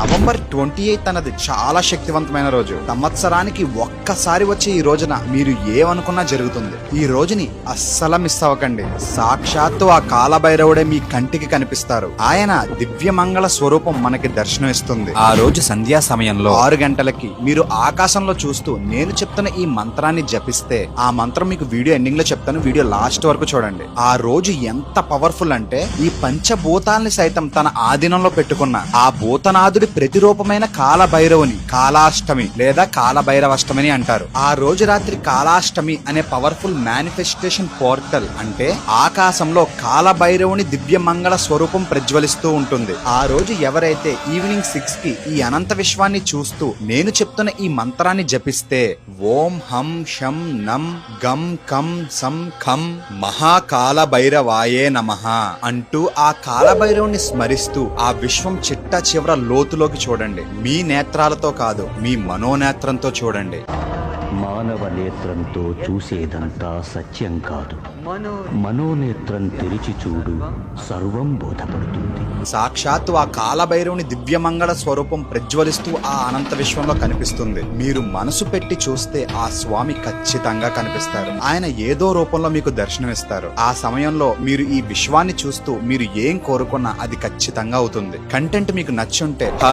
November 28 అన్నది చాలా శక్తివంతమైన రోజు. సంవత్సరానికి ఒక్కసారి వచ్చే ఈ రోజున మీరు ఏమనుకున్నా జరుగుతుంది. ఈ రోజుని అస్సలు మిస్ అవ్వకండి. సాక్షాత్తు ఆ కాలభైరవుడే మీ కంటికి కనిపిస్తారు. ఆయన దివ్యమంగళ స్వరూపం మనకి దర్శనం ఇస్తుంది. ఆ రోజు సంధ్యా సమయంలో 6 గంటలకి మీరు ఆకాశంలో చూస్తూ నేను చెప్తున్న ఈ మంత్రాన్ని జపిస్తే, ఆ మంత్రం మీకు వీడియో ఎండింగ్ లో చెప్తాను, వీడియో లాస్ట్ వరకు చూడండి. ఆ రోజు ఎంత పవర్ఫుల్ అంటే ఈ పంచభూతాల్ని సైతం తన ఆధీనంలో పెట్టుకున్న ఆ భూతనాథుడి ప్రతిరూపమైన కాలభైరవుని కాలాష్టమి లేదా కాలభైరవాష్టమి అంటారు. ఆ రోజు రాత్రి కాలాష్టమి అనే పవర్ఫుల్ మేనిఫెస్టేషన్ పోర్టల్ అంటే ఆకాశంలో కాలభైరవుని దివ్య మంగళ స్వరూపం ప్రజ్వలిస్తూ ఉంటుంది. ఆ రోజు ఎవరైతే ఈవినింగ్ 6 కి ఈ అనంత విశ్వాన్ని చూస్తూ నేను చెప్తున్న ఈ మంత్రాన్ని జపిస్తే, ఓం హం శం నం గం కం సం ఖం మహాకాలభైరవాయే నమః అంటూ ఆ కాలభైరవుని స్మరిస్తూ ఆ విశ్వం చిట్ట చివర లోతులోకి చూడండి. మీ నేత్రాలతో కాదు, మీ మనోనేత్రంతో చూడండి. మానవ నేత్రంతో చూసేదంతా సత్యం కాదు, మనోనేత్రం తెరిచి చూడు, సర్వం బోధపడుతుంది. సాక్షాత్తు ఆ కాలభైరవుని దివ్యమంగళ స్వరూపం ప్రజ్వలిస్తూ ఆ అనంత విశ్వంలో కనిపిస్తుంది. మీరు మనసు పెట్టి చూస్తే ఆ స్వామి ఖచ్చితంగా కనిపిస్తారు. ఆయన ఏదో రూపంలో మీకు దర్శనమిస్తారు. ఆ సమయంలో మీరు ఈ విశ్వాన్ని చూస్తూ మీరు ఏం కోరుకున్నా అది ఖచ్చితంగా అవుతుంది. కంటెంట్ మీకు నచ్చుంటే